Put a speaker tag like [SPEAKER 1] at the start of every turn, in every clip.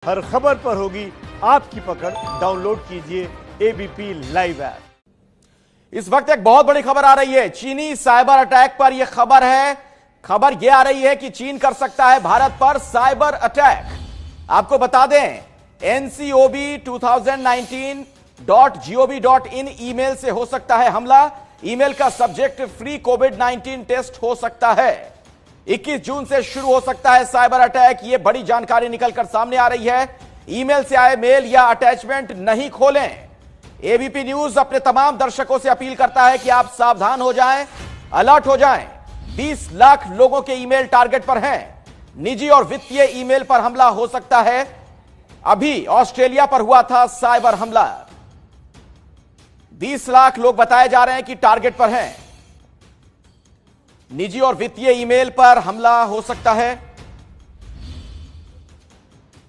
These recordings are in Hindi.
[SPEAKER 1] हर खबर पर होगी आपकी पकड़। डाउनलोड कीजिए एबीपी लाइव ऐप।
[SPEAKER 2] इस वक्त एक बहुत बड़ी खबर आ रही है चीनी साइबर अटैक पर। यह खबर है, खबर यह आ रही है कि चीन कर सकता है भारत पर साइबर अटैक। आपको बता दें ncov2019.gov.in ईमेल से हो सकता है हमला। ईमेल का सब्जेक्ट फ्री कोविड-19 टेस्ट हो सकता है। 21 जून से शुरू हो सकता है साइबर अटैक। यह बड़ी जानकारी निकलकर सामने आ रही है। ईमेल से आए मेल या अटैचमेंट नहीं खोलें। एबीपी न्यूज अपने तमाम दर्शकों से अपील करता है कि आप सावधान हो जाएं, अलर्ट हो जाएं। 20 लाख लोगों के ईमेल टारगेट पर हैं। निजी और वित्तीय ईमेल पर हमला हो सकता है। अभी ऑस्ट्रेलिया पर हुआ था साइबर हमला। 20 लाख लोग बताए जा रहे हैं कि टारगेट पर हैं। निजी और वित्तीय ईमेल पर हमला हो सकता है।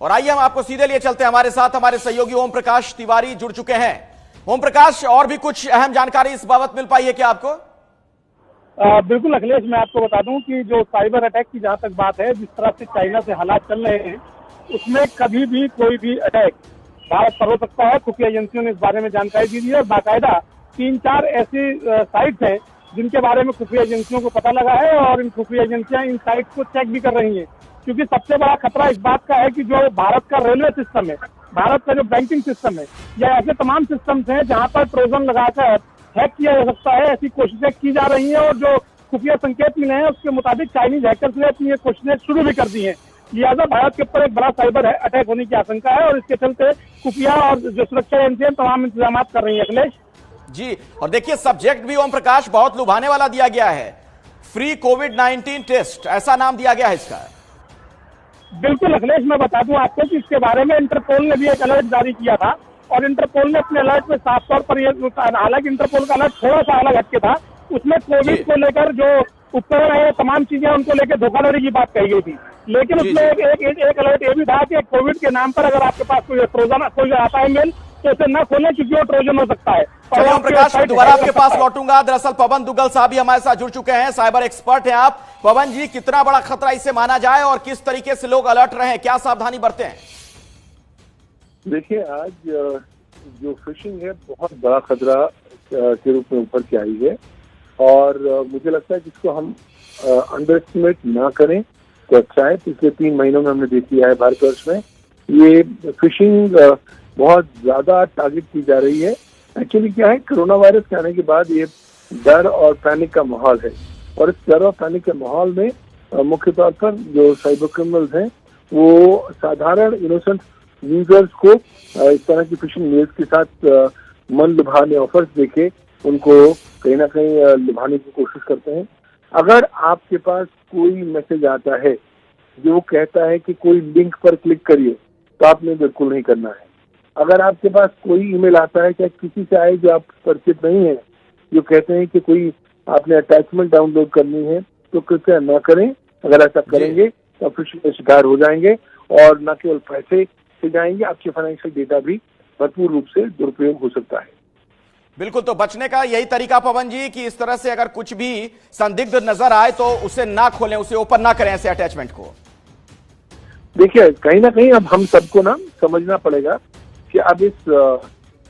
[SPEAKER 2] और आइए हम आपको सीधे लिए चलते हैं। हमारे साथ हमारे सहयोगी ओम प्रकाश तिवारी जुड़ चुके हैं। ओम प्रकाश, और भी कुछ अहम जानकारी इस बाबत मिल पाई है क्या आपको?
[SPEAKER 3] बिल्कुल अखिलेश, मैं आपको बता दूं कि जो साइबर अटैक की जहां तक बात है, जिस तरह से चाइना से हालात चल रहे हैं, उसमें कभी भी कोई भी अटैक भारत पर हो सकता है। खुफिया एजेंसियों ने इस बारे में जानकारी दी है और बाकायदा 3-4 ऐसी साइट्स हैं जिनके बारे में खुफिया एजेंसियों को पता लगा है और इन खुफिया एजेंसियां इन साइट्स को चेक भी कर रही हैं। क्योंकि सबसे बड़ा खतरा इस बात का है कि जो भारत का रेलवे सिस्टम है, भारत का जो बैंकिंग सिस्टम है, या ऐसे तमाम सिस्टम्स हैं जहां पर ट्रोजन लगाकर हैक किया जा सकता है, ऐसी कोशिशें की जा रही हैं। और जो खुफिया संकेत मिले हैं उसके मुताबिक चाइनीज हैकर्स ने अपनी ये कोशिशें शुरू भी कर दी हैं। लिहाजा भारत के ऊपर एक बड़ा साइबर अटैक होने की आशंका है और इसके चलते खुफिया और जो सुरक्षा एजेंसियां तमाम इंतजाम कर रही है अखिलेश
[SPEAKER 2] जी। और देखिए सब्जेक्ट भी ओम प्रकाश बहुत लुभाने वाला दिया गया है। फ्री कोविड-19 टेस्ट, ऐसा नाम दिया गया है इसका।
[SPEAKER 3] बिल्कुल अखिलेश, मैं बता दूं आपको कि इसके बारे में इंटरपोल ने भी एक अलर्ट जारी किया था और इंटरपोल ने अपने अलर्ट में साफ तौर पर हालांकि इंटरपोल का अलर्ट थोड़ा सा अलग हटके था। उसमें कोविड को लेकर जो उपकरण है, तमाम चीजें उनको लेकर धोखाधड़ी की बात कही गई थी। लेकिन उसमें एक अलर्ट ये भी था कि कोविड के नाम पर अगर आपके पास कोई आता है मेल तो उसे न खोलें क्योंकि वो ट्रोजन हो सकता है।
[SPEAKER 2] चलिए ओम प्रकाश, दोबारा आपके पास लौटूंगा। दरअसल पवन दुग्गल साहब भी हमारे साथ जुड़ चुके हैं, साइबर एक्सपर्ट हैं आप। पवन जी, कितना बड़ा खतरा इसे माना जाए और किस तरीके से लोग अलर्ट रहे, क्या सावधानी बरतें?
[SPEAKER 4] देखिए, आज जो फिशिंग है बहुत बड़ा खतरा के रूप में उभर के आई है और मुझे लगता है कि इसको हम अंडर एस्टिमेट ना करें तो अच्छा है। पिछले 3 महीनों में हमने देख लिया है भारतवर्ष में ये फिशिंग बहुत ज्यादा टारगेट की जा रही है। एक्चुअली क्या है, कोरोना वायरस के आने के बाद ये डर और पैनिक का माहौल है और इस डर और पैनिक के माहौल में मुख्य तौर पर जो साइबर क्रिमिनल्स हैं वो साधारण इनोसेंट यूजर्स को इस तरह की फिशिंग मेल्स के साथ मन लुभाने ऑफर्स देके उनको कहीं ना कहीं लुभाने की कोशिश करते हैं। अगर आपके पास कोई मैसेज आता है जो कहता है कि कोई लिंक पर क्लिक करिए तो आपने बिल्कुल नहीं करना है। अगर आपके पास कोई ईमेल आता है, चाहे किसी से आए जो आप परिचित नहीं है, जो कहते हैं कि कोई आपने अटैचमेंट डाउनलोड करनी है, तो कृपया न करें। अगर ऐसा करेंगे तो आप फिशिंग का शिकार हो जाएंगे और न केवल पैसे से जाएंगे, आपके फाइनेंशियल डेटा भी भरपूर रूप से दुरुपयोग हो सकता है।
[SPEAKER 2] बिल्कुल, तो बचने का यही तरीका पवन जी कि इस तरह से अगर कुछ भी संदिग्ध नजर आए तो उसे ना खोलें, उसे ओपन ना करें ऐसे अटैचमेंट को।
[SPEAKER 4] देखिए, कहीं ना कहीं अब हम सबको ना समझना पड़ेगा कि अब इस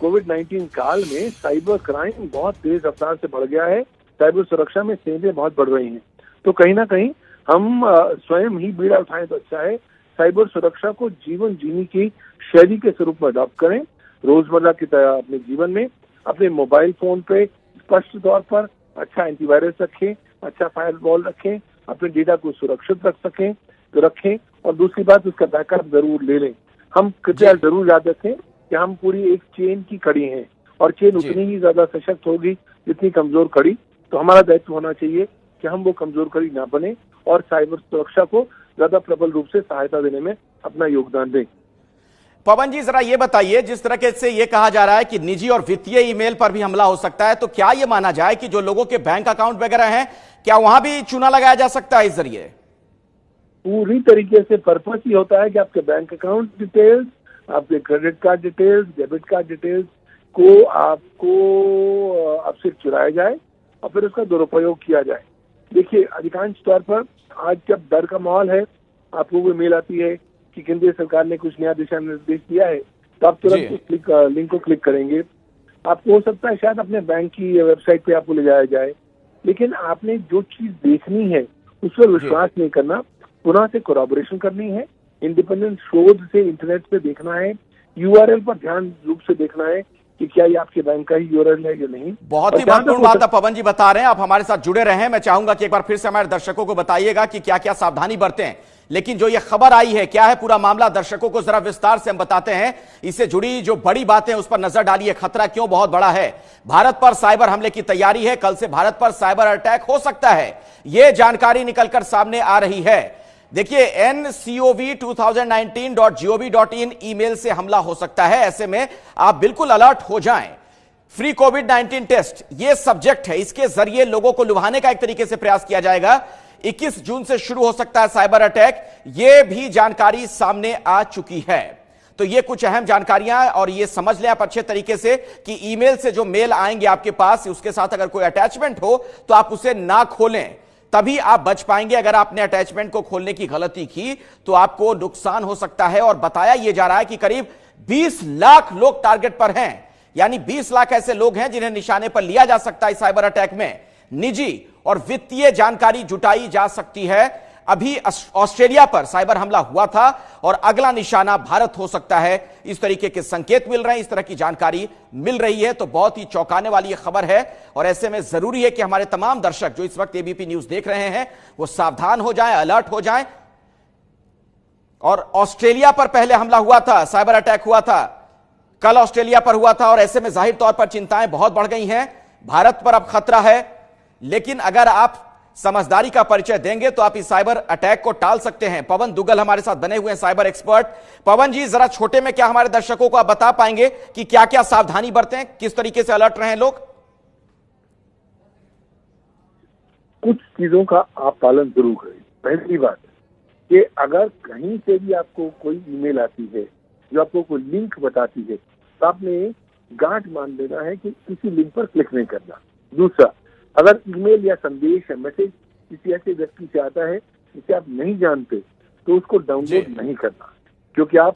[SPEAKER 4] कोविड-19 काल में साइबर क्राइम बहुत तेज रफ्तार से बढ़ गया है। साइबर सुरक्षा में सेंधें बहुत बढ़ रही हैं। तो कहीं ना कहीं हम स्वयं ही बीड़ा उठाएं तो अच्छा है। साइबर सुरक्षा को जीवन जीने की शैली के स्वरूप में अडॉप्ट करें। रोजमर्रा की तरह अपने जीवन में अपने मोबाइल फोन पे स्पष्ट तौर पर अच्छा एंटीवायरस रखें, अच्छा फायरवॉल रखें, अपने डेटा को सुरक्षित रख सकें तो रखें। और दूसरी बात, उसका बैकअप जरूर ले लें। हम कृपया जरूर याद रखें कि हम पूरी एक चेन की कड़ी हैं और चेन उतनी ही ज्यादा सशक्त होगी जितनी कमजोर कड़ी। तो हमारा दायित्व होना चाहिए कि हम वो कमजोर कड़ी ना बने और साइबर सुरक्षा को ज्यादा प्रबल रूप से सहायता देने में अपना योगदान दें।
[SPEAKER 2] पवन जी, जरा ये बताइए, जिस तरह से ये कहा जा रहा है कि निजी और वित्तीय ईमेल पर भी हमला हो सकता है, तो क्या ये माना जाए कि जो लोगों के बैंक अकाउंट वगैरह हैं, क्या वहां भी चूना लगाया जा सकता है इस जरिए?
[SPEAKER 4] पूरी तरीके से पर्पस ही होता है कि आपके बैंक अकाउंट डिटेल्स, आपके credit card details, debit card details को आपसे चुराया जाए और फिर उसका दुरुपयोग किया जाए। देखिए, अधिकांश तौर पर आज जब डर का माहौल है, आपको कोई मेल आती है कि केंद्रीय सरकार ने कुछ नया दिशा निर्देश दिया है, तो आप तुरंत उस लिंक को क्लिक करेंगे। आपको हो सकता है शायद अपने बैंक की वेबसाइट पे आपको ले जाया जाए, लेकिन आपने जो चीज देखनी है उस पर विश्वास नहीं करना, पुनः से कोलैबोरेशन करनी है, इंडिपेंडेंट शोध से इंटरनेट पे देखना है, यूआरएल पर ध्यान रूप से देखना है कि क्या ये आपके बैंक का ही यूआरएल है या नहीं।
[SPEAKER 2] बहुत ही महत्वपूर्ण बात आप पवन जी बता रहे हैं, आप हमारे साथ जुड़े रहे हैं। मैं चाहूंगा कि एक बार फिर से हमारे दर्शकों को बताइएगा कि क्या क्या सावधानी बरतें। लेकिन जो ये खबर आई है, क्या है पूरा मामला, दर्शकों को जरा विस्तार से हम बताते हैं। इससे जुड़ी जो बड़ी बातें उस पर नजर डालिए, खतरा क्यों बहुत बड़ा है। भारत पर साइबर हमले की तैयारी है, कल से भारत पर साइबर अटैक हो सकता है, यह जानकारी निकलकर सामने आ रही है। देखिए, ncov2019.gov.in ईमेल से हमला हो सकता है, ऐसे में आप बिल्कुल अलर्ट हो जाएं। फ्री कोविड-19 टेस्ट ये सब्जेक्ट है, इसके जरिए लोगों को लुभाने का एक तरीके से प्रयास किया जाएगा। 21 जून से शुरू हो सकता है साइबर अटैक, यह भी जानकारी सामने आ चुकी है। तो ये कुछ अहम जानकारियां, और ये समझ लें आप अच्छे तरीके से कि ईमेल से जो मेल आएंगे आपके पास, उसके साथ अगर कोई अटैचमेंट हो तो आप उसे ना खोलें, तभी आप बच पाएंगे। अगर आपने अटैचमेंट को खोलने की गलती की तो आपको नुकसान हो सकता है। और बताया यह जा रहा है कि करीब 20 लाख लोग टारगेट पर हैं, यानी 20 लाख ऐसे लोग हैं जिन्हें निशाने पर लिया जा सकता है साइबर अटैक में। निजी और वित्तीय जानकारी जुटाई जा सकती है। अभी ऑस्ट्रेलिया पर साइबर हमला हुआ था और अगला निशाना भारत हो सकता है, इस तरीके के संकेत मिल रहे हैं, इस तरह की जानकारी मिल रही है। तो बहुत ही चौंकाने वाली यह खबर है, और ऐसे में जरूरी है कि हमारे तमाम दर्शक जो इस वक्त एबीपी न्यूज देख रहे हैं वो सावधान हो जाएं, अलर्ट हो जाएं। और ऑस्ट्रेलिया पर पहले हमला हुआ था, साइबर अटैक हुआ था, कल ऑस्ट्रेलिया पर हुआ था, और ऐसे में जाहिर तौर पर चिंताएं बहुत बढ़ गई हैं। भारत पर अब खतरा है, लेकिन अगर आप समझदारी का परिचय देंगे तो आप इस साइबर अटैक को टाल सकते हैं। पवन दुग्गल हमारे साथ बने हुए हैं, साइबर एक्सपर्ट। पवन जी, जरा छोटे में क्या हमारे दर्शकों को आप बता पाएंगे कि क्या क्या सावधानी बरतें, किस तरीके से अलर्ट रहें लोग?
[SPEAKER 4] कुछ चीजों का आप पालन जरूर करें। पहली बात कि अगर कहीं से भी आपको कोई ईमेल आती है जो आपको कोई लिंक बताती है, तो आपने गांठ मान लेना है कि किसी लिंक पर क्लिक नहीं करना। दूसरा, अगर ईमेल या संदेश या मैसेज किसी ऐसे व्यक्ति से आता है जिसे आप नहीं जानते, तो उसको डाउनलोड नहीं करना, क्योंकि आप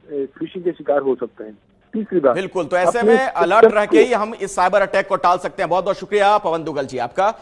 [SPEAKER 4] फिशिंग के शिकार हो सकते हैं। तीसरी बात,
[SPEAKER 2] बिल्कुल, तो ऐसे में अलर्ट रह के ही हम इस साइबर अटैक को टाल सकते हैं। बहुत बहुत शुक्रिया पवन दुग्गल जी आपका।